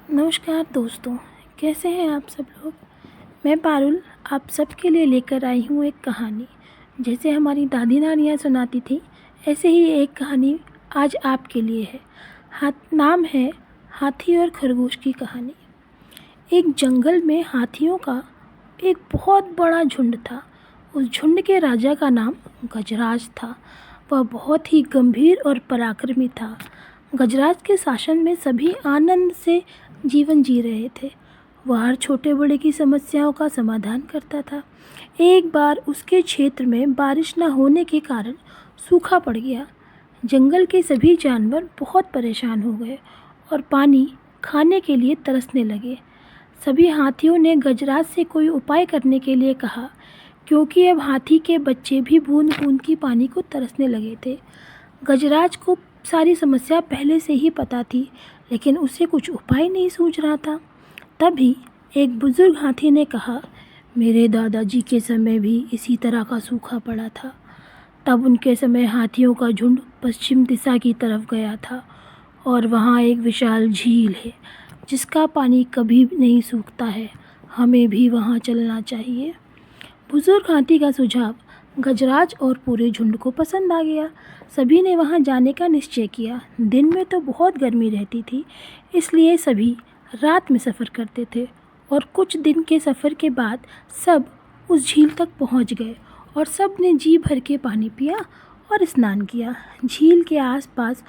नमस्कार दोस्तों, कैसे हैं आप सब लोग। मैं पारुल आप सबके लिए लेकर आई हूँ एक कहानी। जैसे हमारी दादी नानियाँ सुनाती थी, ऐसे ही एक कहानी आज आपके लिए है। नाम है हाथी और खरगोश की कहानी। एक जंगल में हाथियों का एक बहुत बड़ा झुंड था। उस झुंड के राजा का नाम गजराज था। वह बहुत ही गंभीर और पराक्रमी था। गजराज के शासन में सभी आनंद से जीवन जी रहे थे। वह हर छोटे बड़े की समस्याओं का समाधान करता था। एक बार उसके क्षेत्र में बारिश न होने के कारण सूखा पड़ गया। जंगल के सभी जानवर बहुत परेशान हो गए और पानी खाने के लिए तरसने लगे। सभी हाथियों ने गजराज से कोई उपाय करने के लिए कहा, क्योंकि अब हाथी के बच्चे भी बूंद बूंद की पानी को तरसने लगे थे। गजराज को सारी समस्या पहले से ही पता थी, लेकिन उसे कुछ उपाय नहीं सूझ रहा था। तभी एक बुजुर्ग हाथी ने कहा, मेरे दादाजी के समय भी इसी तरह का सूखा पड़ा था। तब उनके समय हाथियों का झुंड पश्चिम दिशा की तरफ गया था और वहाँ एक विशाल झील है जिसका पानी कभी नहीं सूखता है। हमें भी वहाँ चलना चाहिए। बुजुर्ग हाथी का सुझाव गजराज और पूरे झुंड को पसंद आ गया। सभी ने वहां जाने का निश्चय किया। दिन में तो बहुत गर्मी रहती थी, इसलिए सभी रात में सफ़र करते थे और कुछ दिन के सफ़र के बाद सब उस झील तक पहुंच गए और सब ने जी भर के पानी पिया और स्नान किया। झील के आसपास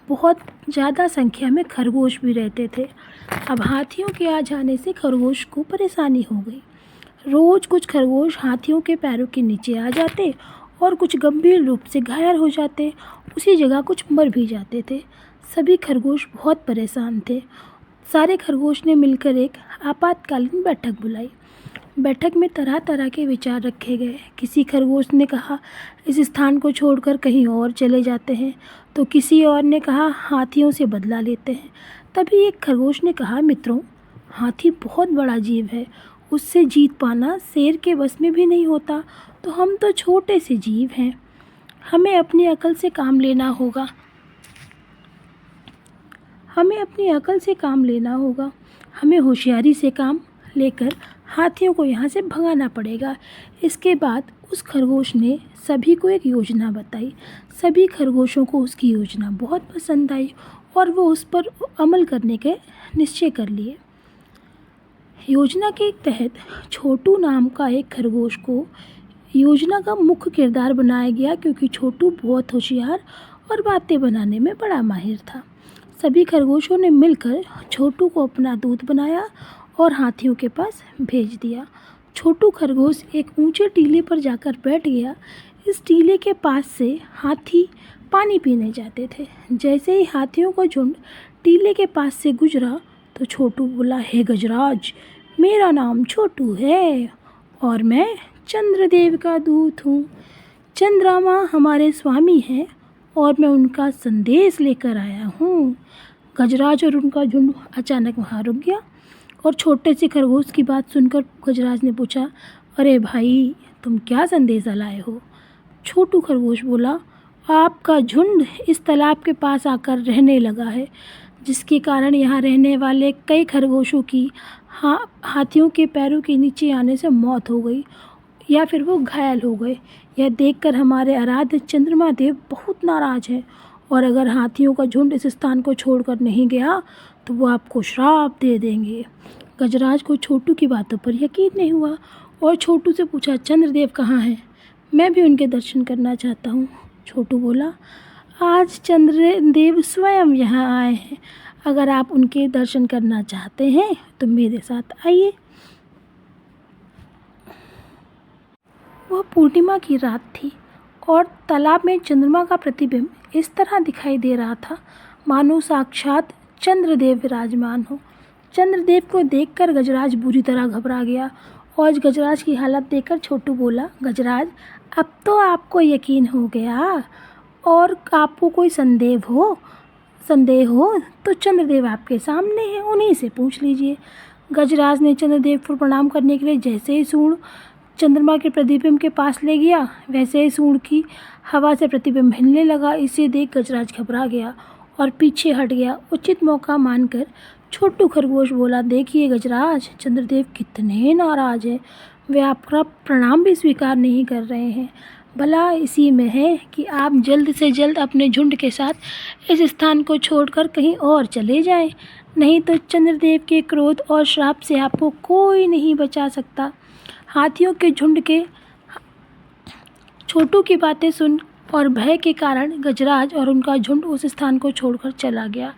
बहुत ज़्यादा संख्या में खरगोश भी रहते थे। अब हाथियों के आ जाने से खरगोश को परेशानी हो गई। रोज़ कुछ खरगोश हाथियों के पैरों के नीचे आ जाते और कुछ गंभीर रूप से घायल हो जाते। उसी जगह कुछ मर भी जाते थे। सभी खरगोश बहुत परेशान थे। सारे खरगोश ने मिलकर एक आपातकालीन बैठक बुलाई। बैठक में तरह तरह के विचार रखे गए। किसी खरगोश ने कहा, इस स्थान को छोड़कर कहीं और चले जाते हैं, तो किसी और ने कहा, हाथियों से बदला लेते हैं। तभी एक खरगोश ने कहा, मित्रों, हाथी बहुत बड़ा जीव है, उससे जीत पाना शेर के बस में भी नहीं होता, तो हम तो छोटे से जीव हैं। हमें अपनी अकल से काम लेना होगा। हमें होशियारी से काम लेकर हाथियों को यहाँ से भगाना पड़ेगा। इसके बाद उस खरगोश ने सभी को एक योजना बताई। सभी खरगोशों को उसकी योजना बहुत पसंद आई और वो उस पर अमल करने के निश्चय कर लिए। योजना के तहत छोटू नाम का एक खरगोश को योजना का मुख्य किरदार बनाया गया, क्योंकि छोटू बहुत होशियार और बातें बनाने में बड़ा माहिर था। सभी खरगोशों ने मिलकर छोटू को अपना दूत बनाया और हाथियों के पास भेज दिया। छोटू खरगोश एक ऊंचे टीले पर जाकर बैठ गया। इस टीले के पास से हाथी पानी पीने जाते थे। जैसे ही हाथियों का झुंड टीले के पास से गुजरा तो छोटू बोला, हे गजराज, मेरा नाम छोटू है और मैं चंद्रदेव का दूत हूँ। चंद्रमा हमारे स्वामी हैं और मैं उनका संदेश लेकर आया हूँ। गजराज और उनका झुंड अचानक वहाँ रुक गया और छोटे से खरगोश की बात सुनकर गजराज ने पूछा, अरे भाई, तुम क्या संदेशा लाए हो। छोटू खरगोश बोला, आपका झुंड इस तालाब के पास आकर रहने लगा है, जिसके कारण यहाँ रहने वाले कई खरगोशों की हाथियों के पैरों के नीचे आने से मौत हो गई या फिर वो घायल हो गए। यह देखकर हमारे आराध्य चंद्रमा देव बहुत नाराज हैं और अगर हाथियों का झुंड इस स्थान को छोड़कर नहीं गया तो वो आपको श्राप दे देंगे। गजराज को छोटू की बातों पर यकीन नहीं हुआ और छोटू से पूछा, चंद्रदेव कहाँ हैं? मैं भी उनके दर्शन करना चाहता हूँ। छोटू बोला, आज चंद्रदेव स्वयं यहाँ आए हैं। अगर आप उनके दर्शन करना चाहते हैं तो मेरे साथ आइए। वह पूर्णिमा की रात थी और तालाब में चंद्रमा का प्रतिबिंब इस तरह दिखाई दे रहा था मानो साक्षात चंद्रदेव विराजमान हो। चंद्रदेव को देखकर गजराज बुरी तरह घबरा गया और गजराज की हालत देखकर छोटू बोला, गजराज, अब तो आपको यकीन हो गया और आपको कोई संदेह हो तो चंद्रदेव आपके सामने हैं, उन्हीं से पूछ लीजिए। गजराज ने चंद्रदेव को प्रणाम करने के लिए जैसे ही सूंड चंद्रमा के प्रतिबिंब के पास ले गया, वैसे ही सूंड की हवा से प्रतिबिंब हिलने लगा। इसे देख गजराज घबरा गया और पीछे हट गया। उचित मौका मानकर छोटू खरगोश बोला, देखिए गजराज, चंद्रदेव कितने नाराज हैं। वे आपका प्रणाम भी स्वीकार नहीं कर रहे हैं। भला इसी में है कि आप जल्द से जल्द अपने झुंड के साथ इस स्थान को छोड़कर कहीं और चले जाएं, नहीं तो चंद्रदेव के क्रोध और श्राप से आपको कोई नहीं बचा सकता। हाथियों के झुंड के छोटू की बातें सुन और भय के कारण गजराज और उनका झुंड उस स्थान को छोड़कर चला गया।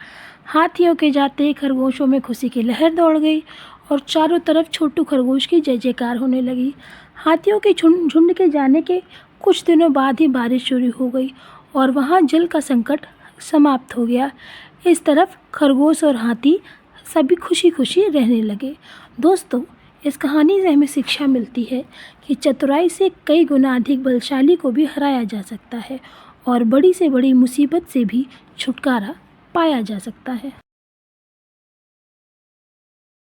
हाथियों के जाते ही खरगोशों में खुशी की लहर दौड़ गई और चारों तरफ छोटू खरगोश की जय जयकार होने लगी। हाथियों के झुंड के जाने के कुछ दिनों बाद ही बारिश शुरू हो गई और वहाँ जल का संकट समाप्त हो गया। इस तरफ खरगोश और हाथी सभी खुशी खुशी रहने लगे। दोस्तों, इस कहानी से हमें शिक्षा मिलती है कि चतुराई से कई गुना अधिक बलशाली को भी हराया जा सकता है और बड़ी से बड़ी मुसीबत से भी छुटकारा पाया जा सकता है।